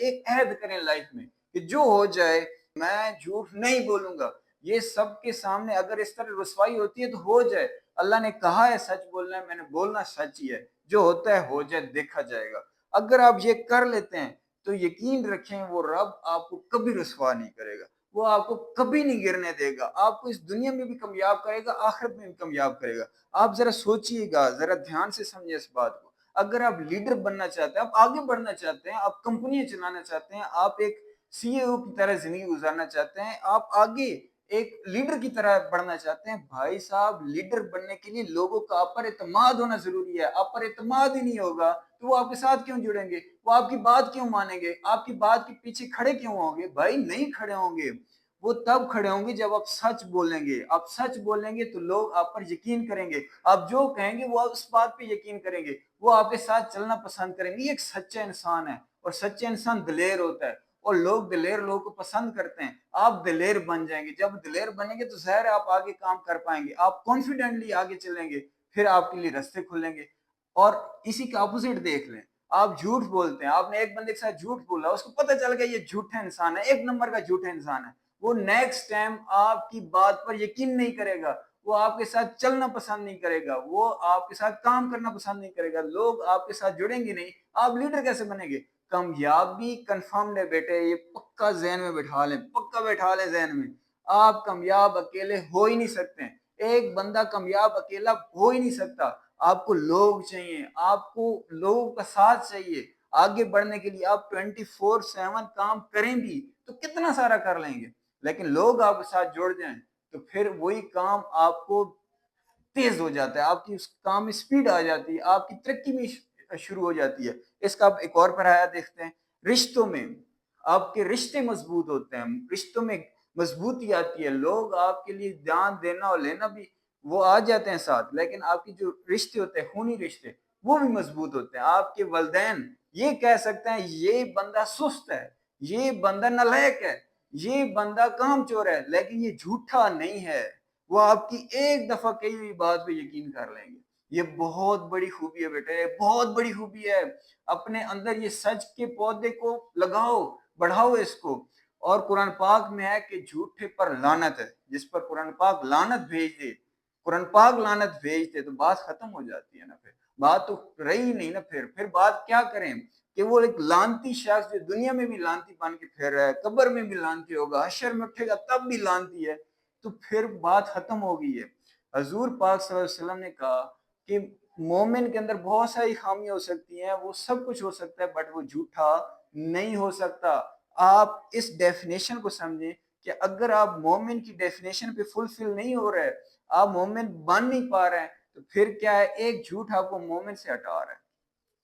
ایک عہد کریں لائف میں کہ جو ہو جائے میں جھوٹ نہیں بولوں گا. یہ سب کے سامنے اگر اس طرح رسوائی ہوتی ہے تو ہو جائے. اللہ نے کہا ہے سچ بولنا ہے, میں نے بولنا سچ ہی ہے, جو ہوتا ہے ہو جائے, دیکھا جائے گا. اگر آپ یہ کر لیتے ہیں تو یقین رکھیں وہ رب آپ کو کبھی رسوا نہیں کرے گا, وہ آپ کو کبھی نہیں گرنے دے گا, آپ کو اس دنیا میں بھی کامیاب کرے گا, آخرت میں بھی کامیاب کرے گا. آپ ذرا سوچئے گا, ذرا دھیان سے سمجھیں اس بات کو. اگر آپ لیڈر بننا چاہتے ہیں, آپ آگے بڑھنا چاہتے ہیں, آپ کمپنیاں چلانا چاہتے ہیں, آپ ایک سی اے او کی طرح زندگی گزارنا چاہتے ہیں, آپ آگے ایک لیڈر کی طرح بڑھنا چاہتے ہیں, بھائی صاحب لیڈر بننے کے لیے لوگوں کا آپ پر اعتماد ہونا ضروری ہے. آپ پر اعتماد ہی نہیں ہوگا تو وہ آپ کے ساتھ کیوں جڑیں گے, وہ آپ کی بات کیوں مانیں گے, آپ کی بات کے پیچھے کھڑے کیوں ہوں گے؟ بھائی نہیں کھڑے ہوں گے. وہ تب کھڑے ہوں گے جب آپ سچ بولیں گے. آپ سچ بولیں گے تو لوگ آپ پر یقین کریں گے, آپ جو کہیں گے وہ اس بات پہ یقین کریں گے, وہ آپ کے ساتھ چلنا پسند کریں گے. یہ ایک سچا انسان ہے, اور سچا انسان دلیر ہوتا ہے, اور لوگ دلیر لوگوں کو پسند کرتے ہیں. آپ دلیر بن جائیں گے, جب دلیر بنیں گے تو ظاہر ہے آپ آگے کام کر پائیں گے, آپ کانفیڈنٹلی آگے چلیں گے, پھر آپ کے لیے راستے کھلیں گے. اور اسی کا اپوزٹ دیکھ لیں, آپ جھوٹ بولتے ہیں, آپ نے ایک بندے کے ساتھ جھوٹ بولا, اس کو پتہ چل گیا یہ جھوٹا انسان ہے, ایک نمبر کا جھوٹا انسان ہے, وہ نیکسٹ ٹائم آپ کی بات پر یقین نہیں کرے گا, وہ آپ کے ساتھ چلنا پسند نہیں کرے گا, وہ آپ کے ساتھ کام کرنا پسند نہیں کرے گا, لوگ آپ کے ساتھ جڑیں گے نہیں. آپ لیڈر کیسے بنیں گے؟ کامیابی کنفرم ہے بیٹے, یہ پکا ذہن میں بٹھا لیں, پکا بیٹھا لیں ذہن میں. آپ کامیاب اکیلے ہو ہی نہیں سکتے, ایک بندہ کامیاب اکیلا ہو ہی نہیں سکتا. آپ کو لوگ چاہیے, آپ کو لوگوں کا ساتھ چاہیے آگے بڑھنے کے لیے. آپ 24/7 کام کریں بھی تو کتنا سارا کر لیں گے, لیکن لوگ آپ کے ساتھ جڑ جائیں تو پھر وہی کام آپ کو تیز ہو جاتا ہے, آپ کی اس کام میں سپیڈ آ جاتی ہے, آپ کی ترقی میں شروع ہو جاتی ہے. اس کا آپ ایک اور پہرایا دیکھتے ہیں, رشتوں میں آپ کے رشتے مضبوط ہوتے ہیں, رشتوں میں مضبوطی آتی ہے, لوگ آپ کے لیے جان دینا اور لینا بھی وہ آ جاتے ہیں ساتھ, لیکن آپ کی جو رشتے ہوتے ہیں, خونی رشتے, وہ بھی مضبوط ہوتے ہیں. آپ کے والدین یہ کہہ سکتے ہیں یہ بندہ سست ہے, یہ بندہ نالائق ہے, یہ بندہ کام چور ہے, لیکن یہ جھوٹا نہیں ہے, وہ آپ کی ایک دفعہ کہی ہوئی بات پہ یقین کر لیں گے. یہ بہت بڑی خوبی ہے بیٹے, بہت بڑی خوبی ہے. اپنے اندر یہ سچ کے پودے کو لگاؤ, بڑھاؤ اس کو. اور قرآن پاک میں ہے کہ جھوٹے پر لعنت ہے, جس پر قرآن پاک لعنت بھیج دے, قرآن پاک لعنت بھیج دے تو بات ختم ہو جاتی ہے نا, پھر بات تو رہی نہیں نا. پھر بات کیا کریں کہ وہ ایک لعنتی شخص جو دنیا میں بھی لعنتی بن کے پھر رہا ہے, قبر میں بھی لعنتی ہوگا, حشر میں اٹھے گا تب بھی لعنتی ہے, تو پھر بات ختم ہو گئی ہے. حضور پاک صلی اللہ علیہ وسلم نے کہا کہ مومن کے اندر بہت ساری خامیاں ہو سکتی ہیں, وہ سب کچھ ہو سکتا ہے, بٹ وہ جھوٹا نہیں ہو سکتا. آپ اس ڈیفینیشن کو سمجھیں کہ اگر آپ مومن کی ڈیفینیشن پہ فلفل نہیں ہو رہے, آپ مومن بن نہیں پا رہے ہیں, تو پھر کیا ہے, ایک جھوٹ آپ کو مومن سے ہٹا رہا ہے.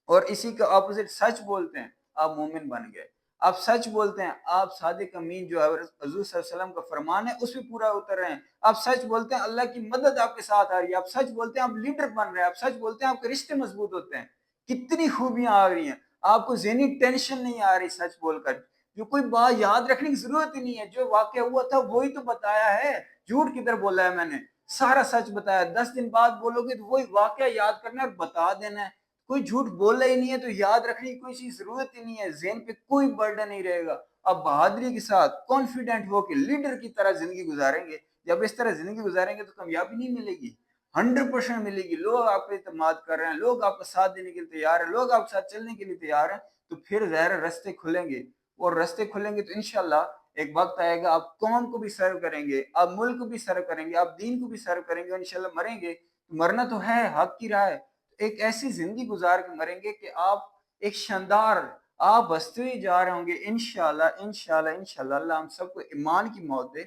اور اسی کا اپوزٹ سچ بولتے ہیں, آپ مومن بن گئے. آپ سچ بولتے ہیں, آپ صادق امین جو حضور صلی اللہ علیہ وسلم کا فرمان ہے اس پہ پورا اتر رہے ہیں. آپ سچ بولتے ہیں, اللہ کی مدد آپ کے ساتھ آ رہی ہے. آپ سچ بولتے ہیں, آپ لیڈر بن رہے ہیں. آپ سچ بولتے ہیں, آپ کے رشتے مضبوط ہوتے ہیں. کتنی خوبیاں آ رہی ہیں, آپ کو ذہنی ٹینشن نہیں آ رہی سچ بول کر. جو کوئی بات یاد رکھنے کی ضرورت ہی نہیں ہے, جو واقعہ ہوا تھا وہی تو بتایا ہے, جھوٹ کدھر بولا ہے میں نے, سارا سچ بتایا. 10 دن بعد بولو گے تو وہی واقعہ یاد کرنا اور بتا دینا ہے. کوئی جھوٹ بولا ہی نہیں ہے تو یاد رکھنے کی کوئی چیز ضرورت ہی نہیں ہے, ذہن پہ کوئی برڈن نہیں رہے گا. آپ بہادری کے ساتھ کانفیڈنٹ ہو کے لیڈر کی طرح زندگی گزاریں گے. جب اس طرح زندگی گزاریں گے تو کامیابی نہیں ملے گی, 100% ملے گی. لوگ آپ پہ اعتماد کر رہے ہیں, لوگ آپ کا ساتھ دینے کے لیے تیار ہیں, لوگ آپ کے ساتھ چلنے کے لیے تیار ہیں, تو پھر ظاہر راستے کھلیں گے. اور راستے کھلیں گے تو انشاءاللہ ایک وقت آئے گا آپ قوم کو بھی سرو کریں گے, آپ ملک کو بھی سرو کریں گے, آپ دین کو بھی سرو کریں گے, اور انشاءاللہ مریں گے. مرنا تو ہے, حق کی راہ ہے, ایک ایسی زندگی گزار کے مریں گے کہ آپ ایک شاندار, آپ ہنستے ہوئے جا رہے ہوں گے انشاءاللہ. انشاءاللہ انشاءاللہ اللہ ہم سب کو ایمان کی موت دے,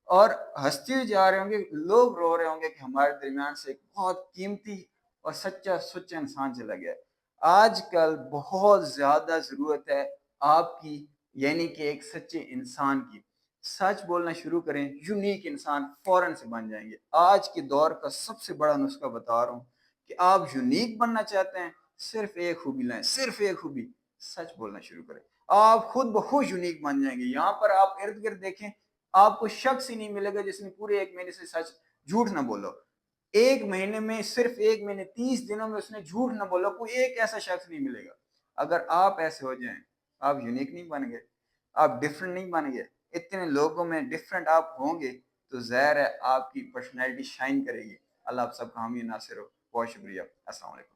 اور ہنستے ہوئے جا رہے ہوں گے, لوگ رو رہے ہوں گے کہ ہمارے درمیان سے ایک بہت قیمتی اور سچا انسان چلا گیا. آج کل بہت زیادہ ضرورت ہے آپ کی, یعنی کہ ایک سچے انسان کی. سچ بولنا شروع کریں, یونیک انسان فوراً سے بن جائیں گے. آج کے دور کا سب سے بڑا نسخہ بتا رہا ہوں کہ آپ یونیک بننا چاہتے ہیں, صرف ایک خوبی لائیں, صرف ایک خوبی, سچ بولنا شروع کریں. آپ خود بخود یونیک بن جائیں گے. یہاں پر آپ ارد گرد دیکھیں, آپ کو شخص ہی نہیں ملے گا جس نے پورے 1 مہینے سے سچ جھوٹ نہ بولو. 1 مہینے میں, صرف 1 مہینے 30 دنوں میں اس نے جھوٹ نہ بولا, کوئی ایک ایسا شخص نہیں ملے گا. اگر آپ ایسے ہو جائیں, آپ یونیک نہیں بن گئے, آپ ڈفرینٹ نہیں بن گئے. اتنے لوگوں میں ڈفرینٹ آپ ہوں گے تو ظاہر ہے آپ کی پرسنالٹی شائن کرے گی. اللہ آپ سب کا حامی ناصر ہو. بہت شکریہ. السلام علیکم.